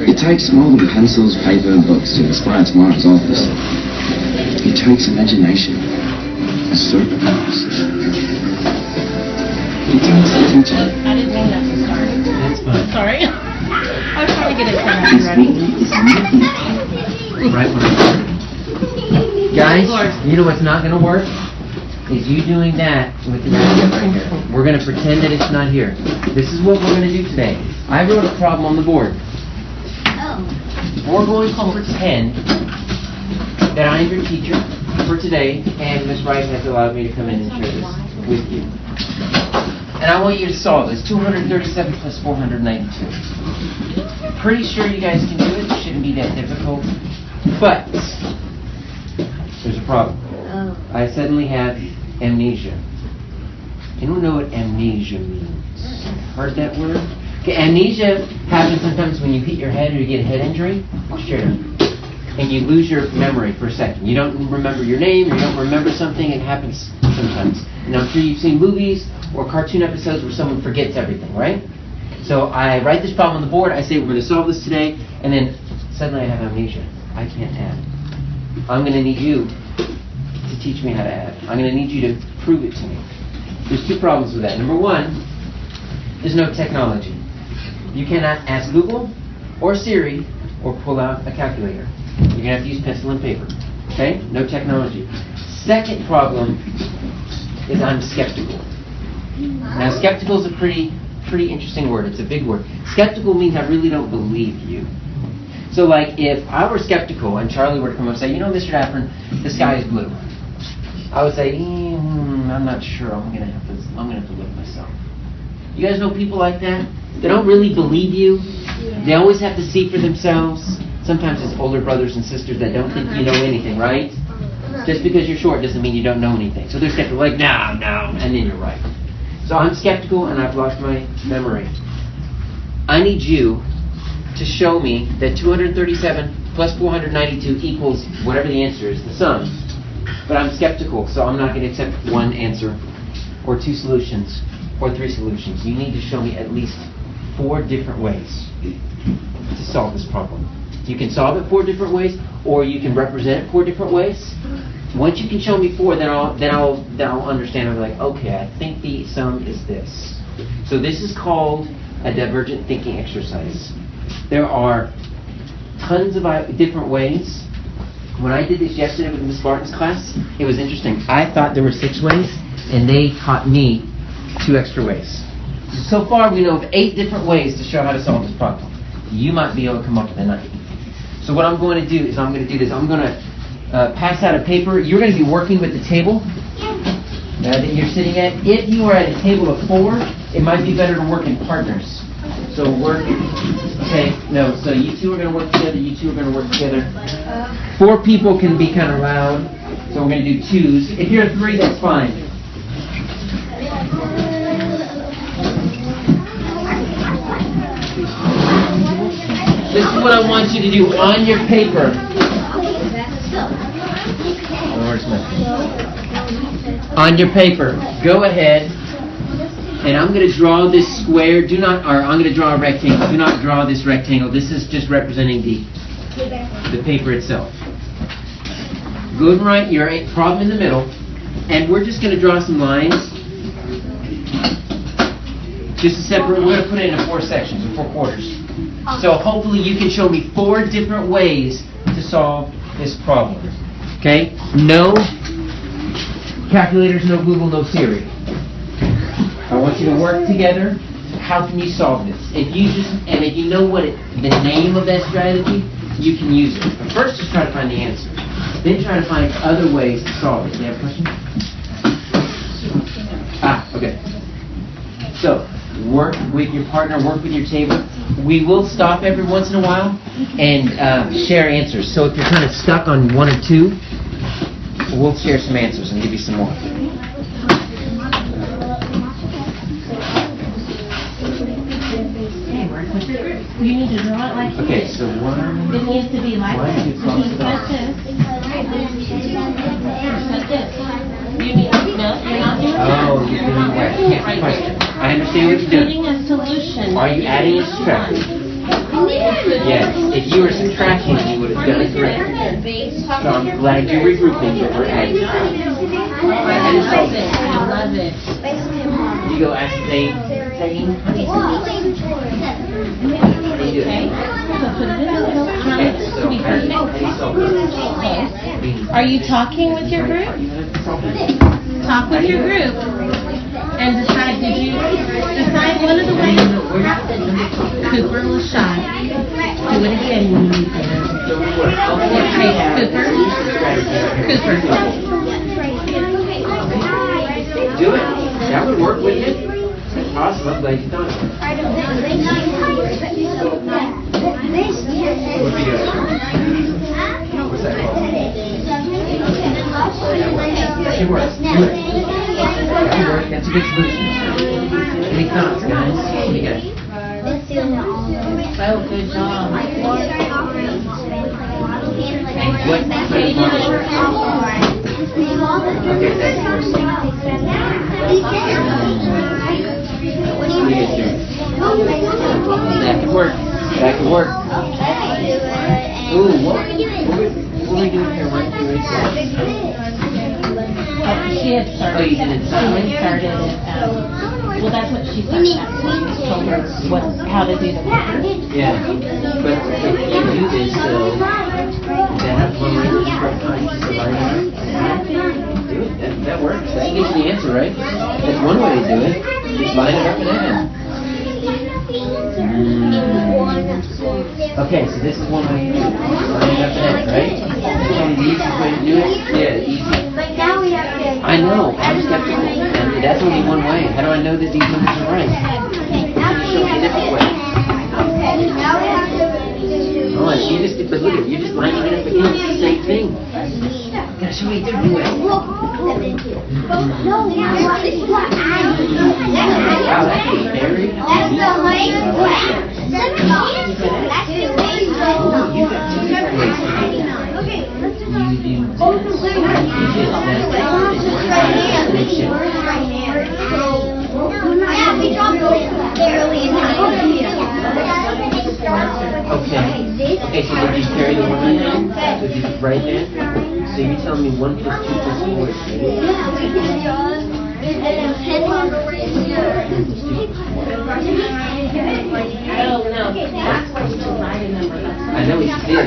He takes more than pencils, paper, and books to inspire tomorrow's office. He takes imagination as superpowers. He takes the teacher. I didn't mean that to start. That's fine. Sorry. I was trying to get it ready. Right when I started. Guys, you know what's not going to work? Is you doing that with the right here. We're going to pretend that it's not here. This is what we're going to do today. I wrote a problem on the board. We're going to pretend that I'm your teacher for today, and Ms. Wright has allowed me to come in and share this with you. And I want you to solve this. 237 plus 492. Pretty sure you guys can do it. It shouldn't be that difficult. But there's a problem. I suddenly have amnesia. Anyone know what amnesia means? Heard that word? Okay, amnesia happens sometimes when you hit your head or you get a head injury. Sure. And you lose your memory for a second. You don't remember your name, or you don't remember something. It happens sometimes. And I'm sure you've seen movies or cartoon episodes where someone forgets everything, right? So I write this problem on the board. I say we're going to solve this today, and then suddenly I have amnesia. I can't add. I'm going to need you to teach me how to add. I'm going to need you to prove it to me. There's two problems with that. Number one, there's no technology. You cannot ask Google or Siri or pull out a calculator. You're going to have to use pencil and paper. Okay? No technology. Second problem is I'm skeptical. Now, skeptical is a pretty interesting word. It's a big word. Skeptical means I really don't believe you. So, like, if I were skeptical and Charlie were to come up and say, you know, Mr. Daffern, the sky is blue, I would say, I'm not sure. I'm gonna have to look myself. You guys know people like that? They don't really believe you. They always have to see for themselves. Sometimes it's older brothers and sisters that don't think you know anything, right? Just because you're short doesn't mean you don't know anything. So they're skeptical, like, no, and then you're right. So I'm skeptical and I've lost my memory. I need you to show me that 237 plus 492 equals whatever the answer is, the sum. But I'm skeptical, so I'm not going to accept one answer, or two solutions, or three solutions. You need to show me at least 4 different ways to solve this problem. You can solve it 4 different ways, or you can represent it 4 different ways. Once you can show me 4, then I'll understand. I'll be like, okay, I think the sum is this. So this is called a divergent thinking exercise. There are tons of different ways. When I did this yesterday with Ms. Barton's class, it was interesting. I thought there were 6 ways, and they taught me 2 extra ways. So far, we know of 8 different ways to show how to solve this problem. You might be able to come up with a 9th. So what I'm going to do is I'm going to do this. I'm going to pass out a paper. You're going to be working with the table that you're sitting at. If you are at a table of 4, it might be better to work in partners. So work. Okay, no. So you 2 are going to work together. You 2 are going to work together. 4 people can be kind of loud, so we're going to do 2s. If you're 3, that's fine. This is what I want you to do on your paper. On your paper, go ahead, and I'm going to draw this square. I'm going to draw a rectangle. Do not draw this rectangle. This is just representing the paper itself. Good and right, your problem in the middle, and we're just going to draw some lines. Just to separate. We're going to put it into 4 sections, or 4 quarters. So hopefully you can show me 4 different ways to solve this problem. Okay? No calculators, no Google, no Siri. I want you to work together. How can you solve this? If you know the name of that strategy, you can use it. But first, just try to find the answer. Then try to find other ways to solve it. Do you have a question? Okay. So, work with your partner, work with your table. We will stop every once in a while and share answers. So if you're kind of stuck on 1 or 2, we'll share some answers and give you some more. You need to draw it like this. Okay, so 1. It needs to be like this. You need like this. Like this. You need no, you're not doing that. Oh, you're doing that. Question. I understand what you're doing. Putting a solution. Are you adding a subtraction? Yes, if you were subtracting, you would have done it correct. So I'm glad you're regrouping, but we're adding. I love it. You go ask Zane. Zane? How do you do it? Are you talking with your group? Talk with your group and decide. Did you decide one of the ways? Cooper was shy. Do it again when you need to. Cooper. Do it. That would work, wouldn't it? That's awesome. I'm glad you thought of it. What do you do? What's that called? That should work. Do it. That should work. That's a good solution. Any thoughts, guys? What do you got? Oh, good job. What? Okay, that's yours. That could work. That could work. Ooh, what are we doing here? She had started. Oh, you did it. Started. Well, that's what she started. Told her how to do the paper. Yeah, but if you do this, though, that one way to start trying to survive. Do it. That works. That gives the answer, right? That's one way to do it. Just line it up and add. Okay, so this is one way to do it. Line it up and add, right? Probably the easiest way to do it. Yeah, easy. I know. I'm skeptical. And that's only one way. How do I know that these numbers are right? Show me a different way. Oh, you just, but look at it, you're just lining it up against the same thing. Gotta show me a different way. Wow, that's very easy. You got two different ways to do that. You do Okay, so did you carry the 1 now? Did you right there? So you tell me 1 plus 2 plus 4 is 3. I know it's clear.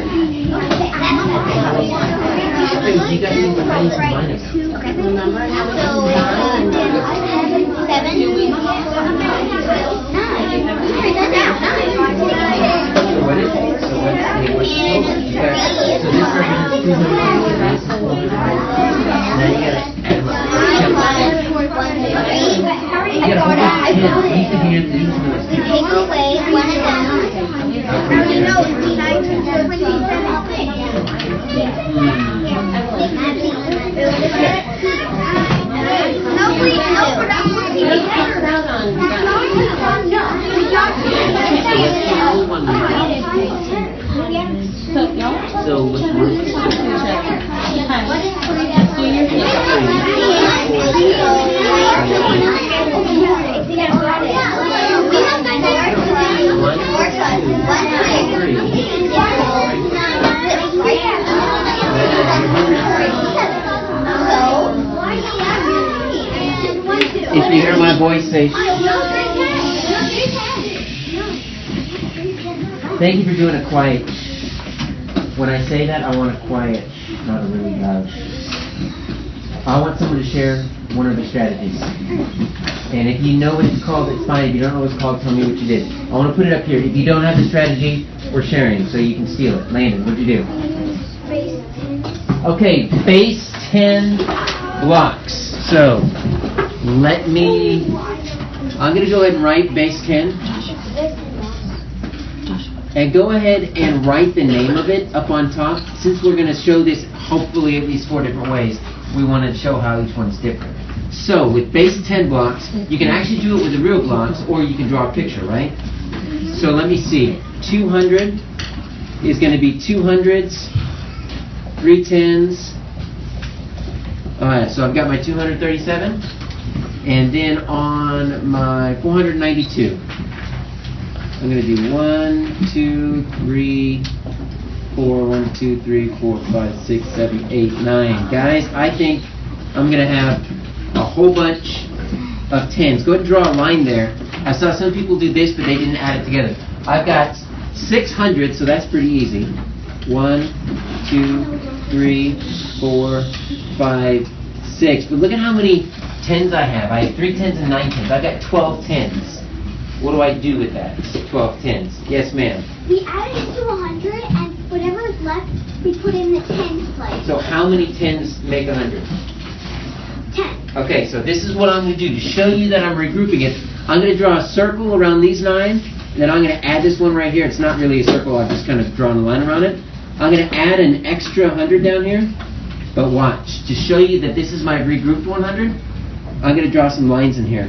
Okay, you got to think about minus and minus. So what is it? So what's the total? So this represents 200. Now you gotta add them up. You gotta hold up the hand. Use the hand. Use the So what's one? If you hear my voice, say, thank you for doing a quiet. When I say that, I want a quiet, not a really loud. I want someone to share one of the strategies. And if you know what it's called, it's fine. If you don't know what it's called, tell me what you did. I want to put it up here. If you don't have the strategy, we're sharing, so you can steal it. Landon, what'd you do? Okay, base 10 blocks. So, I'm going to go ahead and write base 10. And go ahead and write the name of it up on top. Since we're going to show this hopefully at least 4 different ways, we want to show how each one's different. So with base 10 blocks, you can actually do it with the real blocks, or you can draw a picture, right? So let me see. 200 is going to be 200s, 3 10s. Alright, so I've got my 237. And then on my 492. I'm going to do 1, 2, 3, 4, 1, 2, 3, 4, 5, 6, 7, 8, 9. Guys, I think I'm going to have a whole bunch of 10s. Go ahead and draw a line there. I saw some people do this, but they didn't add it together. I've got 600, so that's pretty easy. 1, 2, 3, 4, 5, 6. But look at how many 10s I have. I have 3 10s and 9 10s. I've got 12 10s. What do I do with that? 12 10s. Yes, ma'am. We add it to 100, and whatever is left, we put in the 10s place. So how many 10s make 100? 10. Okay, so this is what I'm going to do. To show you that I'm regrouping it, I'm going to draw a circle around these 9, and then I'm going to add this one right here. It's not really a circle. I've just kind of drawn a line around it. I'm going to add an extra 100 down here. But watch. To show you that this is my regrouped 100, I'm going to draw some lines in here.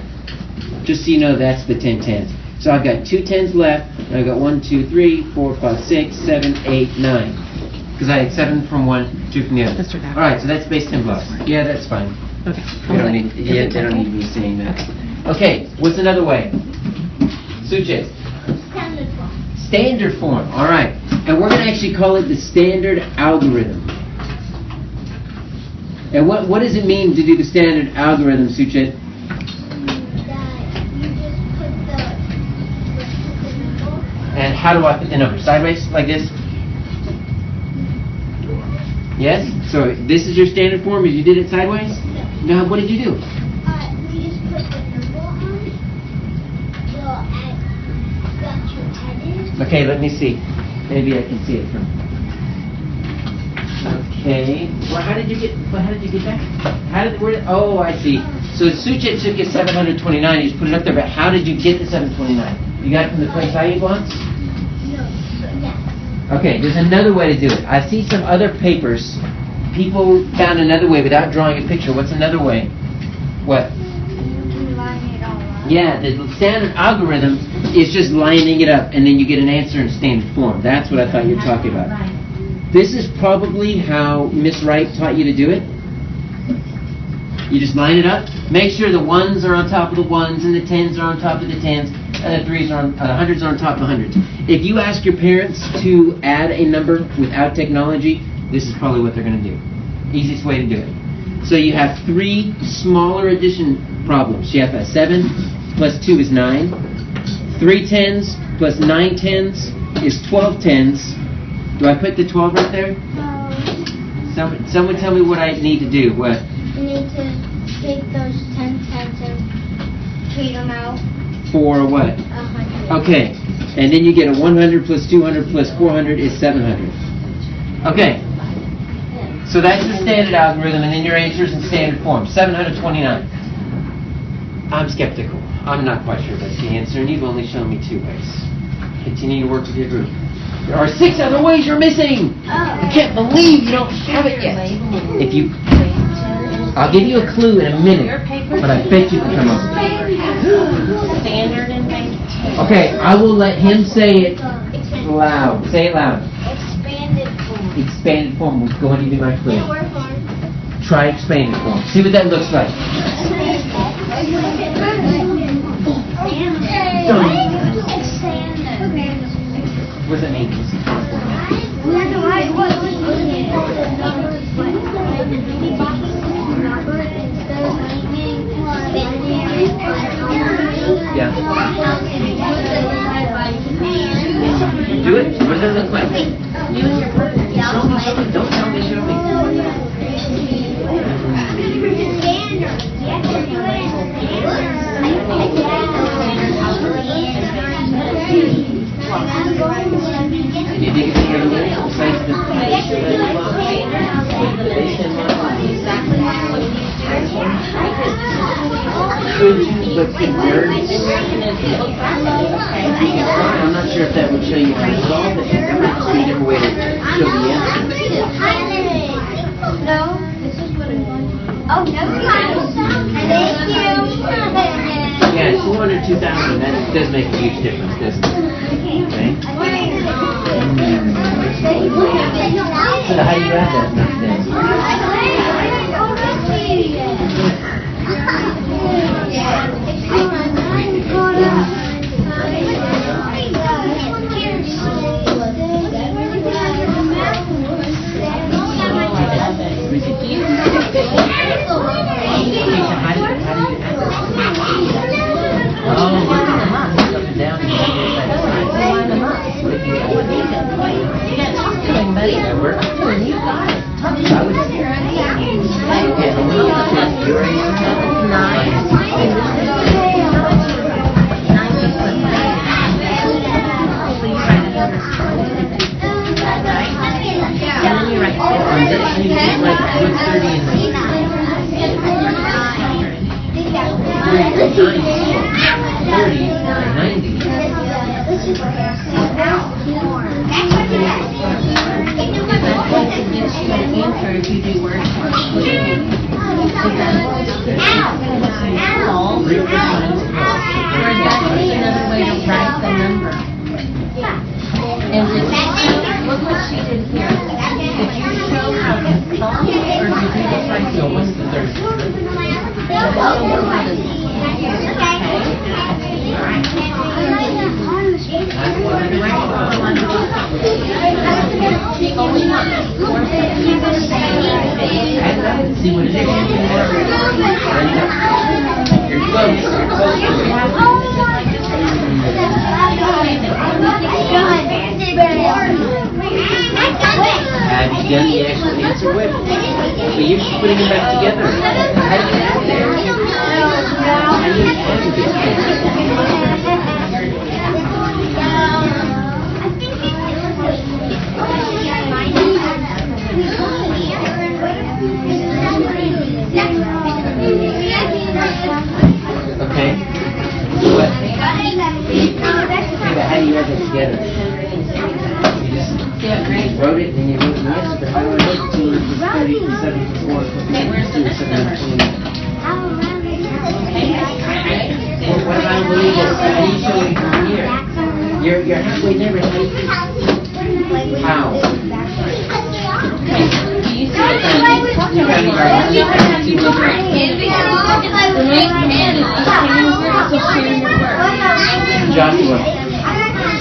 Just so you know that's the 10 10s. So I've got 2 10s left, and I've got 1, 2, 3, 4, 5, 6, 7, 8, 9. Because I had 7 from one, 2 from the other. Mr. Daffern. Alright, so that's base 10 blocks. Yeah, that's fine. Okay. They don't need me saying that. Okay, what's another way? Suche. Standard form. Standard form, alright. And we're going to actually call it the standard algorithm. And what does it mean to do the standard algorithm, Suche? And how do I put the number? Sideways, like this? Yes? So this is your standard form as you did it sideways? No. Now, what did you do? We just put the number on. We'll add got your edit. Okay, let me see. Maybe I can see it from. Okay. Well, how did you get that? Oh, I see. So Suche took his 729, he just put it up there, but how did you get the 729? You got it from the place value blocks? No. Yes. Okay, there's another way to do it. I see some other papers. People found another way without drawing a picture. What's another way? What? Line it all up. Yeah, the standard algorithm is just lining it up, and then you get an answer in standard form. That's what I thought you were talking about. This is probably how Miss Wright taught you to do it. You just line it up. Make sure the 1s are on top of the 1s, and the 10s are on top of the 10s, and the 3s are on, 100s are on top of the 100s. If you ask your parents to add a number without technology, this is probably what they're going to do. Easiest way to do it. So you have 3 smaller addition problems. You have a 7 plus 2 is 9. 3 10s plus 9 10s is 12 10s. Do I put the 12 right there? Someone tell me what I need to do. What? You need to take those 10 cents and trade them out. For what? 100. Okay. And then you get a 100 plus 200 plus 400 is 700. Okay. So that's the standard algorithm, and then your answer is in standard form. 729. I'm skeptical. I'm not quite sure that's the answer, and you've only shown me 2 ways. Continue to work with your group. There are 6 other ways you're missing. I can't believe you don't have it yet. If you, I'll give you a clue in a minute, but I bet you can come up with it. Standard and base 10. Okay, I will let him say it loud. Say it loud. Expanded form. Expanded form was going to be my clue. Work on. Try expanded form. See what that looks like. What does that mean? Yeah. Do it. What does that look like? Show me. Don't tell me. Show me. And you think it's going to be besides the I'm not sure if that would show you how to solve it. That might just be a different way to show the answer. No, this is what it was. Oh, no, thank you. Yeah, 200, 2,000, that does make a huge difference, doesn't it? Okay. So how do you add that stuff then? And then you write 50. What's 30 and 90? Answer if you do word solve. Or is that just another way to write the number? And look what she did here. Did you show how to solve it, or did you just write the What's the 30? See what it is. You're close. Have you done the actual answer with? But you're just putting them back together. How do you get there? How do you add this? Okay. What? How do you add that together? You just wrote it and you wrote the answer, but how do I look 230 plus 7 plus 4 plus 7 plus 20? What if I don't believe this? How do you show it from here? You're halfway there, but how? Do you see it? Joshua,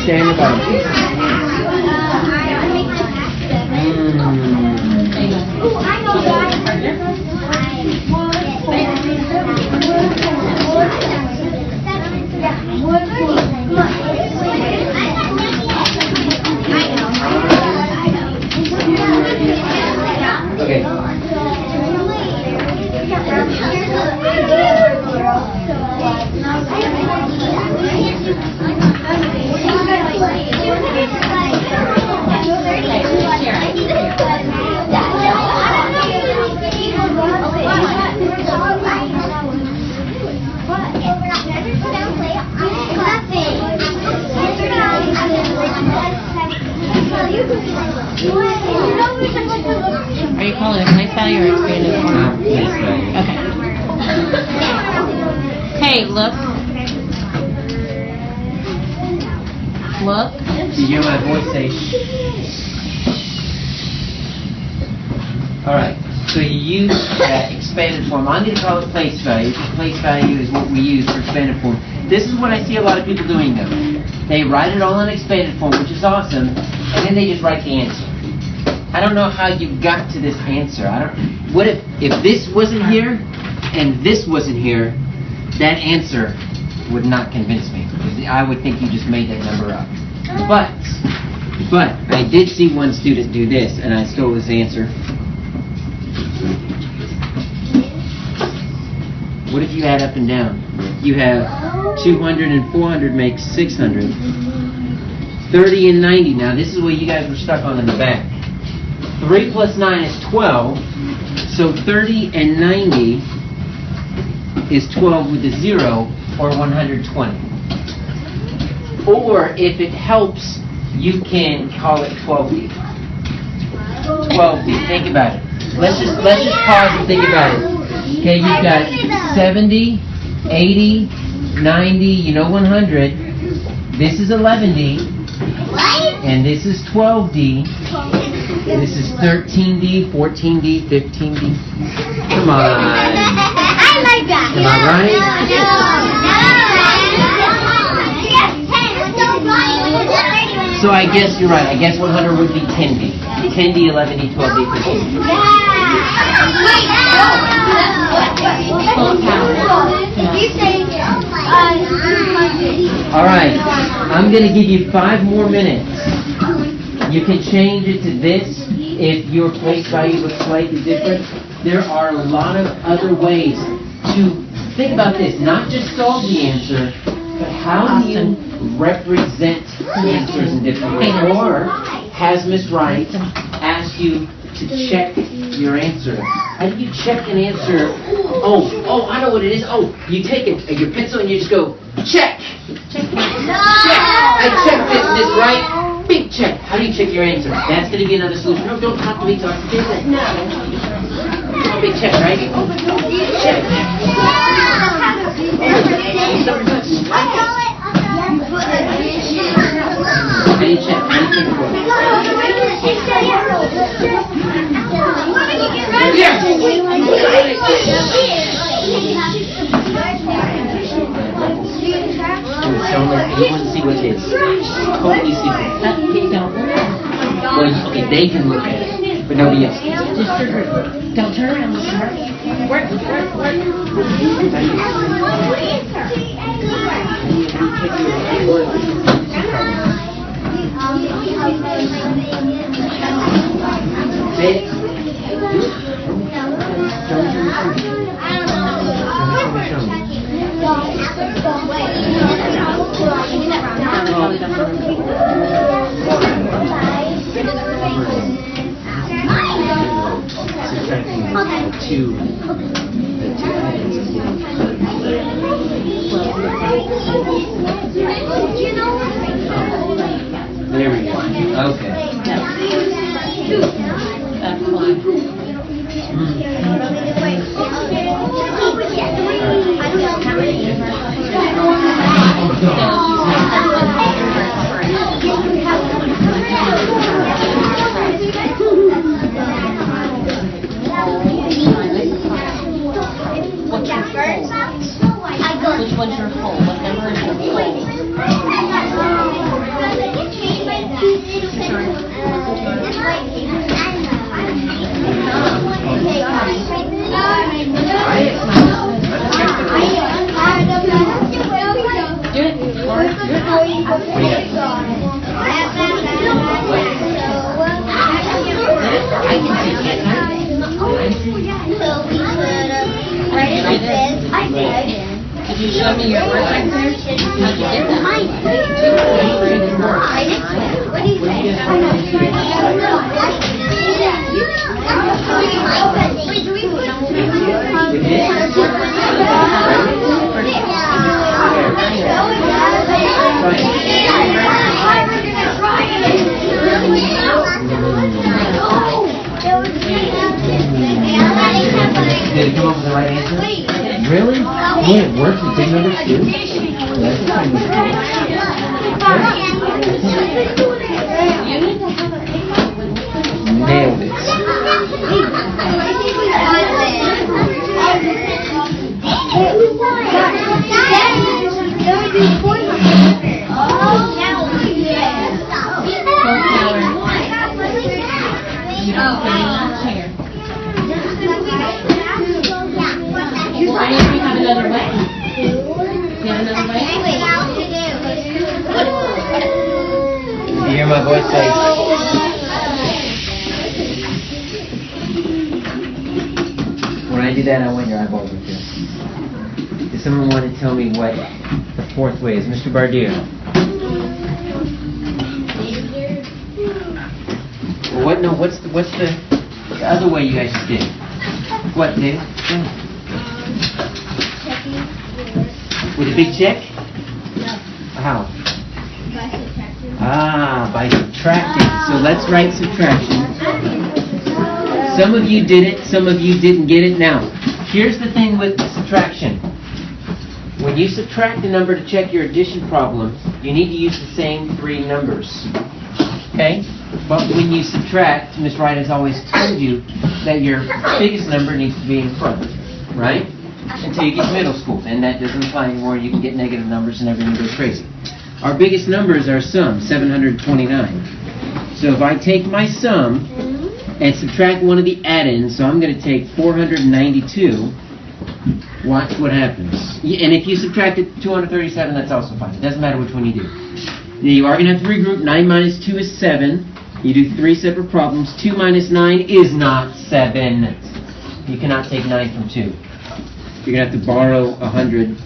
stand about it. Okay. Are you calling it place value or expanded form? Place value. Okay. Hey, look. Look. Did you hear my voice say shh? Alright, so you use expanded form. I'm going to call it place value, because place value is what we use for expanded form. This is what I see a lot of people doing though. They write it all in expanded form, which is awesome, and then they just write the answer. I don't know how you got to this answer. What if this wasn't here and this wasn't here, that answer would not convince me. I would think you just made that number up. But I did see one student do this, and I stole his answer. What if you add up and down? You have 200 and 400 makes 600. 30 and 90. Now this is what you guys were stuck on in the back. 3 plus 9 is 12. So 30 and 90 is 12 with a 0, or 120. Or if it helps, you can call it 12D. 12D. Think about it. Let's just pause and think about it. Okay, you've got 70, 80, 90, 100. This is 11D. And this is 12D. This is 13D, 14D, 15D. Come on. I like that. Am I right? So I guess you're right. I guess 100 would be 10D. 10D, 11D, 12D, 15D. All right. I'm going to give you 5 more minutes. You can change it to this if your place value looks slightly different. There are a lot of other ways to think about this. Not just solve the answer, but how do you represent answers in different ways? Or has Miss Wright asked you to check your answer? How do you check an answer? Oh, I know what it is. Oh, you take your pencil and you just go, check! Check! I checked this, Miss Wright. Big check. How do you check your answer? That's going to be another solution. No, don't talk to me, talk to people. No. Big check, right? Check. How do you check? How do you check it for? Yeah. Show them, you want to see what it is. Totally secret. Well, okay, they can look at it, but nobody else can. Just your group. Don't turn around. Work. There we go. Okay. That's fine. Which one's your whole? What number is your whole? Do it. I can see it. Did you show me your work right there? How'd you get that? What do you think? Did it come up with the right answer? Really? Yeah, it works with big numbers too? That's kind of nailed it. You don't stay in that chair. Why don't we have another way? You have another way? You hear my voice say, when I do that, I want your eyeballs with this. Does someone want to tell me what the fourth way is? Mr. Bardier. What? No. What's the other way you guys did? What, Dave? With a big check? No. How? By subtracting. By subtracting. So let's write subtraction. Some of you did it, some of you didn't get it. Now, here's the thing with subtraction. When you subtract a number to check your addition problem, you need to use the same three numbers. Okay? But when you subtract, Ms. Wright has always told you that your biggest number needs to be in front, right? Until you get to middle school. And that doesn't apply anymore. You can get negative numbers and everything goes crazy. Our biggest numbers are sum, 729. So if I take my sum and subtract one of the add-ins, so I'm going to take 492, watch what happens. And if you subtracted 237, that's also fine. It doesn't matter which one you do. You are going to have to regroup. 9 minus 2 is 7. You do 3 separate problems. 2 minus 9 is not 7. You cannot take 9 from 2. You're going to have to borrow 100,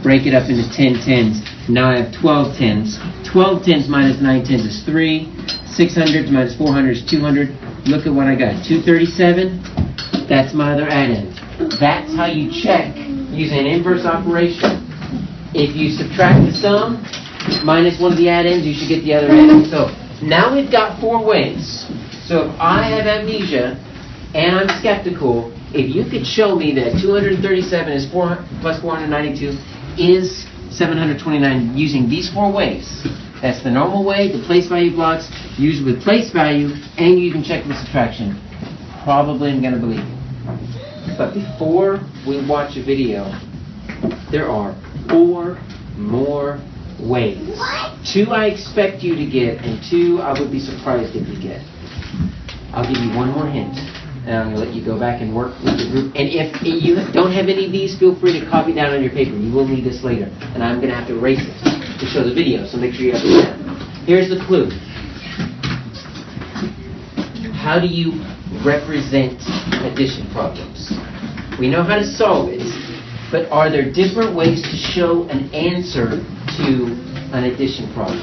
break it up into 10 tens. Now I have 12 tens. 12 tens minus 9 tens is 3. 600 minus 400 is 200. Look at what I got. 237. That's my other add-in. That's how you check using an inverse operation. If you subtract the sum minus one of the add-ins, you should get the other add-in. So now we've got 4 ways. So if I have amnesia and I'm skeptical, if you could show me that 237 is 4 plus 492 is 729 using these 4 ways. That's the normal way, the place value blocks, used with place value, and you can check the subtraction. Probably I'm going to believe you. But before we watch a video, there are 4 more ways. 2 I expect you to get, and 2 I would be surprised if you get. I'll give you one more hint, and I'm going to let you go back and work with the group. And if you don't have any of these, feel free to copy down on your paper. You will need this later, and I'm going to have to erase it to show the video, so make sure you have it down. Here's the clue. How do you represent addition problems? We know how to solve it, but are there different ways to show an answer to an addition problem?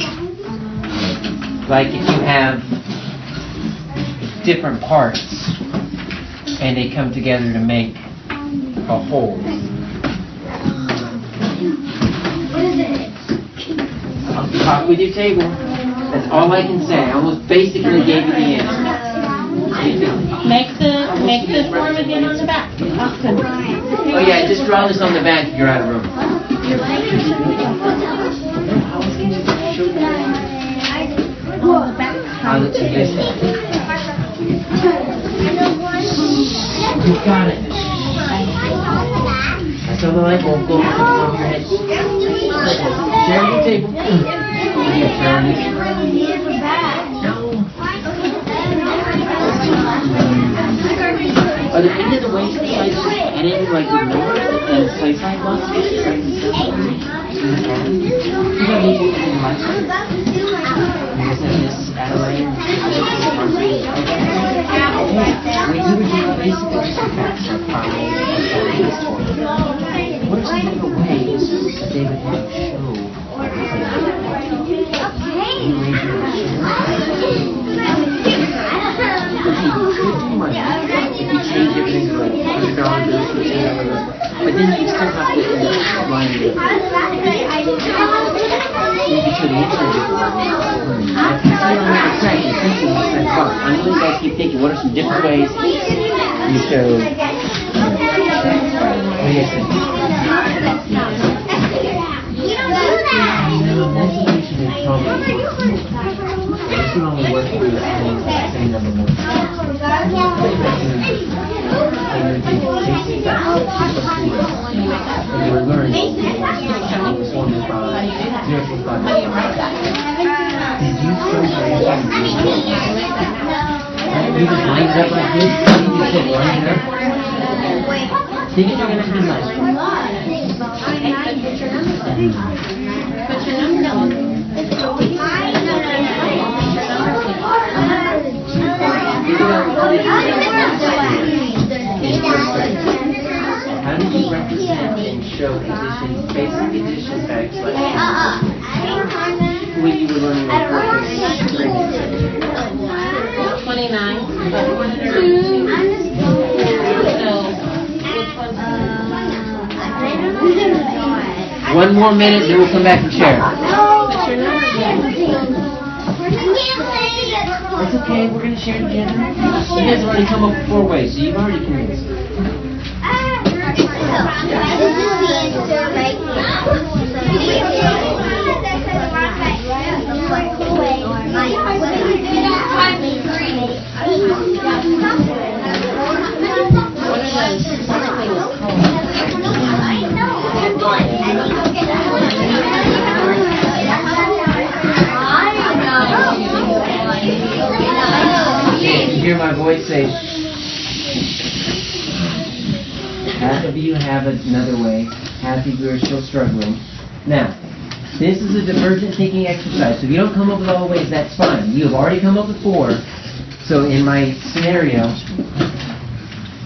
Like if you have different parts and they come together to make a whole. Talk with your table. That's all I can say. I almost basically gave you the answer. Make the form again on the back. Oh yeah, just draw this on the back if you're out of room. I'll let you guys know. You got it. I saw the light bulb go off over your head. Share your table. Are there any other ways besides just adding like the numbers and place line blocks? You don't need to do much. You just have this add a layer. When you were doing basically just facts like 5 what are some different ways that they would have to show you raise your if you change everything to like $100 bills, but then you still have to line it up. You can show the answer to I know you guys keep thinking, what are some different ways you show this would only work for the same number more. And we're learning. Did you show you just line it up like this? You just said line it up? Think you're going to do that. Put your number on. How do you represent and show addition, basic addition facts like when you were learning like 29. One more minute, then we'll come back and share. It's okay, we're going to share together. You guys have already come up with 4 ways, so you've already convinced me. Hear my voice say, half of you have another way, half of you are still struggling. Now, this is a divergent thinking exercise, so if you don't come up with all the ways, that's fine. You have already come up with 4, so in my scenario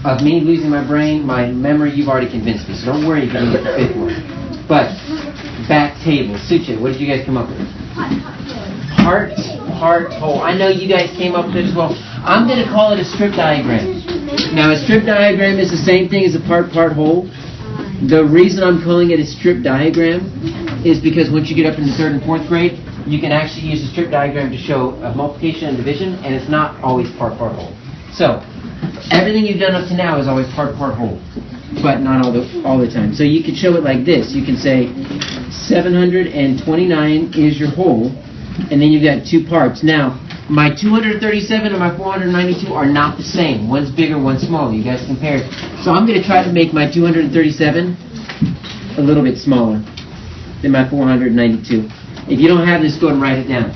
of me losing my brain, my memory, you've already convinced me, so don't worry if you don't get the 5th one. But back table. Suche, what did you guys come up with? Part, whole. I know you guys came up with it as well. I'm going to call it a strip diagram. Now, a strip diagram is the same thing as a part, whole. The reason I'm calling it a strip diagram is because once you get up into 3rd and 4th grade, you can actually use a strip diagram to show a multiplication and division, and it's not always part, whole. So, everything you've done up to now is always part, whole, but not all the time. So you can show it like this. You can say 729 is your whole, and then you've got 2 parts. Now, my 237 and my 492 are not the same. One's bigger, one's smaller. You guys compare it. So I'm going to try to make my 237 a little bit smaller than my 492. If you don't have this, go and write it down,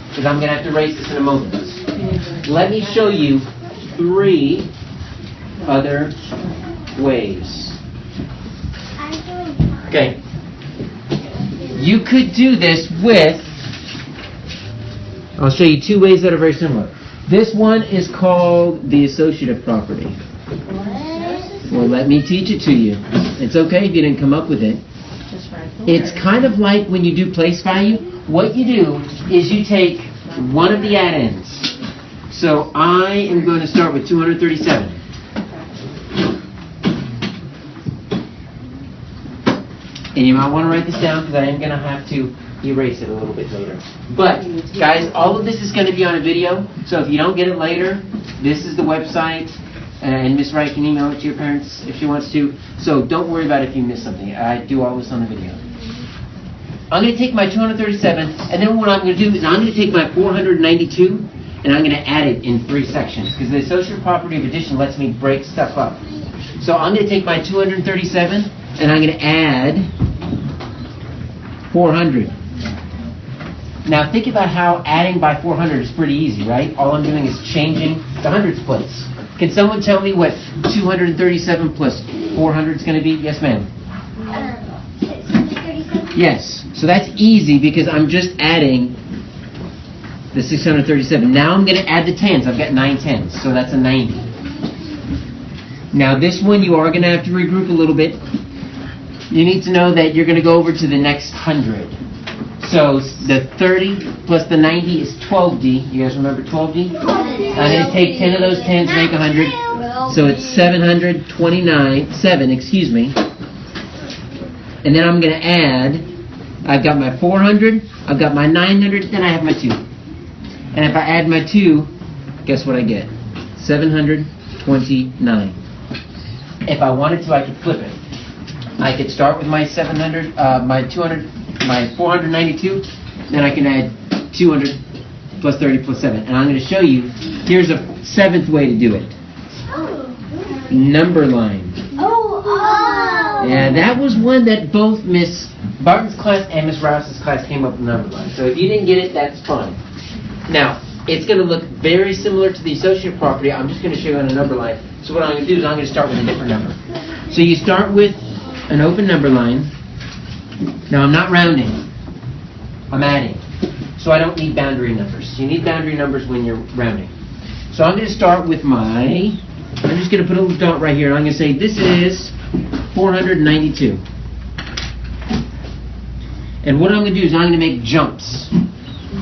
because I'm going to have to erase this in a moment. Let me show you 3 other ways. Okay. You could do this with, I'll show you 2 ways that are very similar. This one is called the associative property. Well, let me teach it to you. It's okay if you didn't come up with it. It's kind of like when you do place value. What you do is you take one of the add-ins. So I am going to start with 237. And you might want to write this down because I am going to have to erase it a little bit later. But, guys, all of this is going to be on a video. So if you don't get it later, this is the website. And Miss Wright can email it to your parents if she wants to. So don't worry about if you miss something. I do all this on the video. I'm going to take my 237, and then what I'm going to do is I'm going to take my 492, and I'm going to add it in 3 sections, because the associative property of addition lets me break stuff up. So I'm going to take my 237, and I'm going to add 400. Now think about how adding by 400 is pretty easy, right? All I'm doing is changing the hundreds place. Can someone tell me what 237 plus 400 is going to be? Yes, ma'am. 637. Yes. So that's easy because I'm just adding the 637. Now I'm going to add the tens. I've got 9 tens, so that's a 90. Now this one you are going to have to regroup a little bit. You need to know that you're going to go over to the next 100. So the 30 plus the 90 is 12D. You guys remember 12D? I'm going to take 10 of those 10s, make 100. So it's 729, excuse me. And then I'm going to add, I've got my 400, I've got my 900, then I have my 2. And if I add my 2, guess what I get? 729. If I wanted to, I could flip it. I could start with my 700, my 200, my 492, then I can add 200 plus 30 plus 7. And I'm going to show you, here's a 7th way to do it. Number line. Yeah, that was one that both Miss Barton's class and Miss Rouse's class came up with number line. So if you didn't get it, that's fine. Now, it's going to look very similar to the associative property. I'm just going to show you on a number line. So what I'm going to do is I'm going to start with a different number. So you start with an open number line. Now I'm not rounding. I'm adding. So I don't need boundary numbers. You need boundary numbers when you're rounding. So I'm going to start with my, I'm just going to put a little dot right here. I'm going to say this is 492. And what I'm going to do is I'm going to make jumps.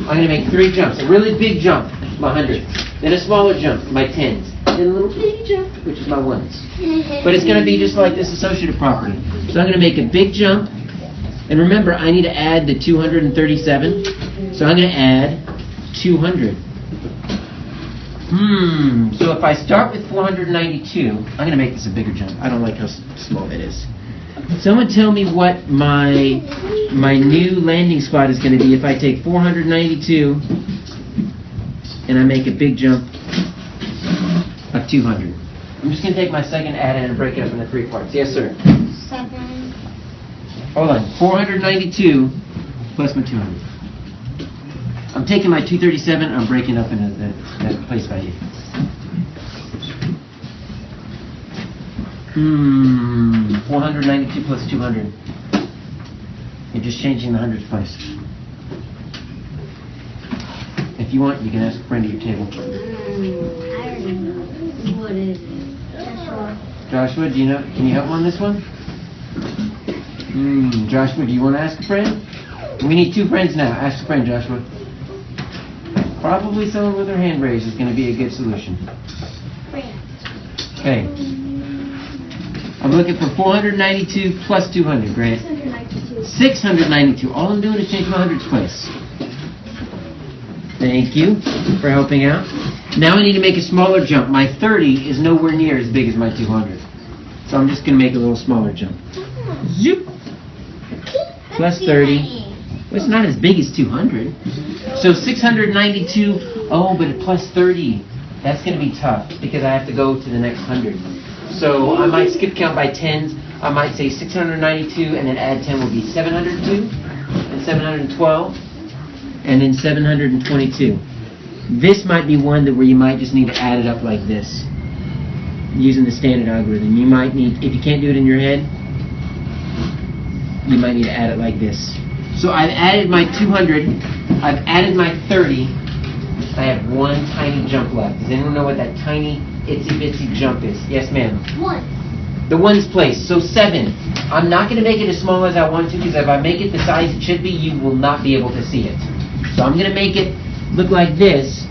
I'm going to make 3 jumps. A really big jump, my 100s. Then a smaller jump, my 10s. Then a little bitty jump, which is my 1s. But it's going to be just like this associative property. So I'm going to make a big jump. And remember, I need to add the 237. So I'm going to add 200. So if I start with 492, I'm going to make this a bigger jump. I don't like how small it is. Someone tell me what my new landing spot is going to be if I take 492 and I make a big jump of 200. I'm just going to take my second add-in and break it up into 3 parts. Yes, sir? 7. Hold on. 492 plus my 200. I'm taking my 237 and I'm breaking up into that place value. 492 plus 200. You're just changing the hundreds place. If you want, you can ask a friend at your table. I already know. What is it? Joshua. Joshua, do you know? Can you help on this one? Joshua, do you want to ask a friend? We need 2 friends now. Ask a friend, Joshua. Probably someone with their hand raised is going to be a good solution. Okay. I'm looking for 492 plus 200, Grant. 692. All I'm doing is change my hundreds place. Thank you for helping out. Now I need to make a smaller jump. My 30 is nowhere near as big as my 200. So I'm just going to make a little smaller jump. Zoop. Plus 30. Well, it's not as big as 200. So 692, oh, but plus 30. That's going to be tough because I have to go to the next 100. So I might skip count by 10s. I might say 692 and then add 10 will be 702 and 712 and then 722. This might be one that where you might just need to add it up like this using the standard algorithm. You might need, if you can't do it in your head, you might need to add it like this. So I've added my 200, I've added my 30, I have one tiny jump left. Does anyone know what that tiny itsy bitsy jump is? Yes, ma'am. 1. The ones place, so 7. I'm not going to make it as small as I want to because if I make it the size it should be, you will not be able to see it. So I'm going to make it look like this.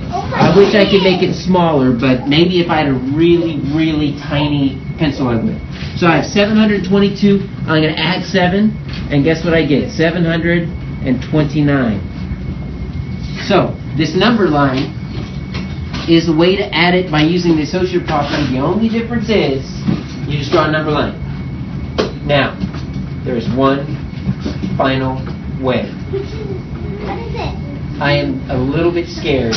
I wish I could make it smaller, but maybe if I had a really, really tiny pencil I would. So I have 722, I'm going to add 7, and guess what I get? 729. So, this number line is a way to add it by using the associative property. The only difference is, you just draw a number line. Now, there is one final way. What is it? I am a little bit scared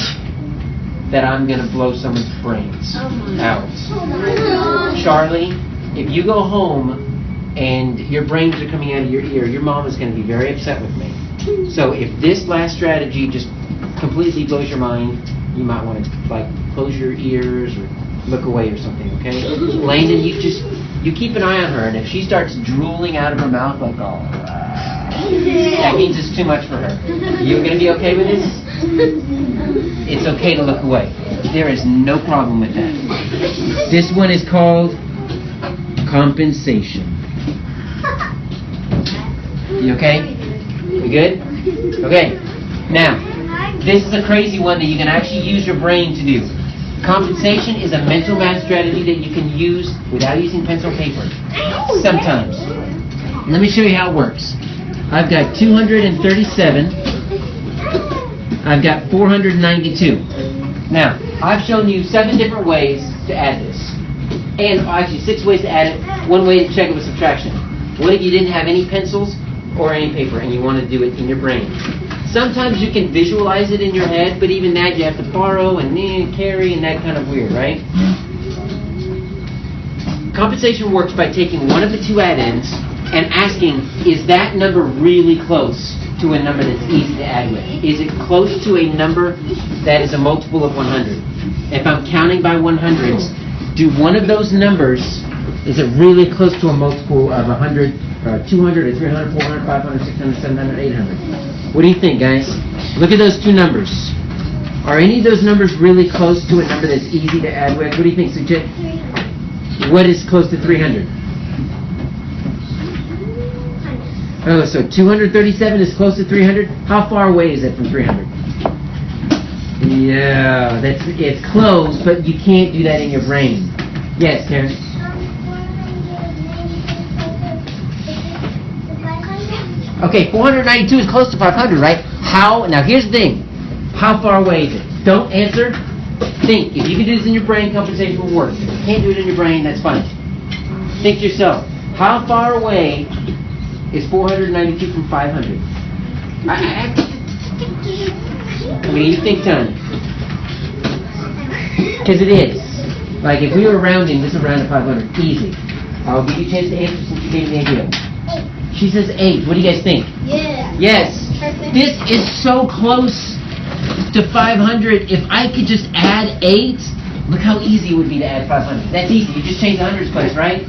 that I'm going to blow someone's brains out. Charlie, if you go home and your brains are coming out of your ear, your mom is going to be very upset with me. So if this last strategy just completely blows your mind, you might want to like close your ears or look away or something, okay? Landon, you keep an eye on her, and if she starts drooling out of her mouth like, oh, that means it's too much for her. You going to be okay with this? It's okay to look away. There is no problem with that. This one is called compensation. You okay? You good? Okay. Now, this is a crazy one that you can actually use your brain to do. Compensation is a mental math strategy that you can use without using pencil and paper. Sometimes. Let me show you how it works. I've got 237. I've got 492. Now, I've shown you 7 different ways to add this. And actually 6 ways to add it. 1 way to check it with subtraction. What if you didn't have any pencils or any paper and you want to do it in your brain? Sometimes you can visualize it in your head, but even that you have to borrow and carry and that kind of weird, right? Compensation works by taking one of the 2 add-ins and asking, is that number really close to a number that's easy to add with? Is it close to a number that is a multiple of 100? If I'm counting by 100s, do one of those numbers, is it really close to a multiple of 100, 200, or 300, 400, 500, 600, 700, 800? What do you think, guys? Look at those 2 numbers. Are any of those numbers really close to a number that's easy to add with? What do you think, Sujit? What is close to 300? Oh, so 237 is close to 300? How far away is it from 300? Yeah, it's close, but you can't do that in your brain. Yes, Karen? Okay, 492 is close to 500, right? How? Now here's the thing. How far away is it? Don't answer. Think. If you can do this in your brain, compensation will work. If you can't do it in your brain, that's fine. Think to yourself. How far away is 492 from 500? What do you think, Tony? Because it is. Like if we were rounding, this is round to 500. Easy. I'll give you a chance to answer since you gave me the idea. She says 8. What do you guys think? Yeah. Yes. Perfect. This is so close to 500. If I could just add 8, look how easy it would be to add 500. That's easy. You just change the hundreds place, right?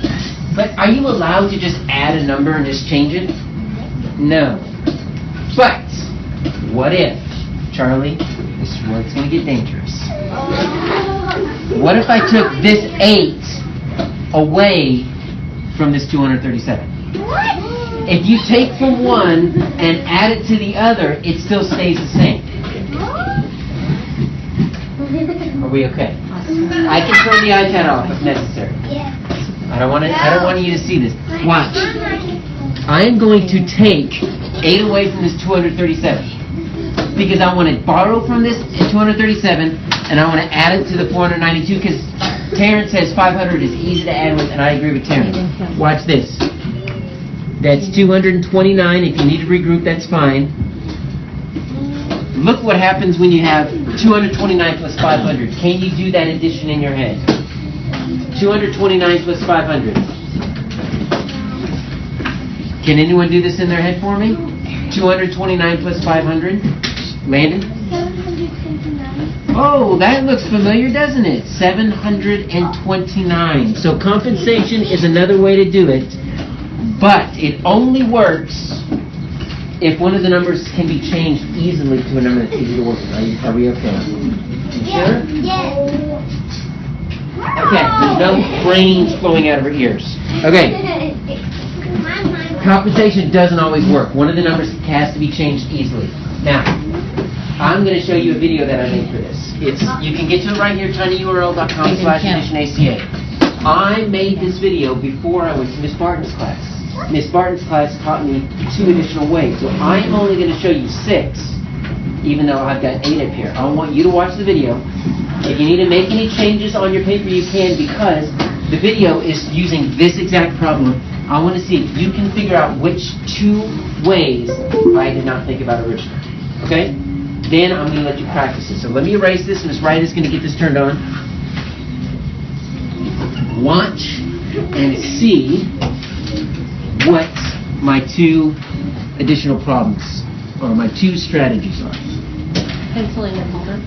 But are you allowed to just add a number and just change it? No. But what if, Charlie, this is where it's going to get dangerous. What if I took this 8 away from this 237? If you take from one and add it to the other, it still stays the same. Are we okay? I can turn the iPad off if necessary. I don't want you to see this. Watch. I am going to take 8 away from this 237 because I want to borrow from this 237 and I want to add it to the 492 because Terrence says 500 is easy to add with, and I agree with Terrence. Watch this. That's 229. If you need to regroup, that's fine. Look what happens when you have 229 plus 500. Can you do that addition in your head? 229 plus 500. Can anyone do this in their head for me? 229 plus 500. Landon? 729. Oh, that looks familiar, doesn't it? 729. So compensation is another way to do it, but it only works if one of the numbers can be changed easily to a number that's easy to work with. Are we okay? You sure? Yes. Okay, there's no brains flowing out of her ears. Okay, compensation doesn't always work. One of the numbers has to be changed easily. Now, I'm going to show you a video that I made for this. You can get to it right here, tinyurl.com/editionaca. I made this video before I went to Miss Barton's class. Miss Barton's class taught me 2 additional ways. So I'm only going to show you 6, even though I've got 8 up here. I want you to watch the video. If you need to make any changes on your paper, you can, because the video is using this exact problem. I want to see if you can figure out which 2 ways I did not think about originally. Okay? Then I'm going to let you practice it. So let me erase this. Ms. Wright is going to get this turned on. Watch and see what my 2 additional problems or my 2 strategies are. Pencil in your folder.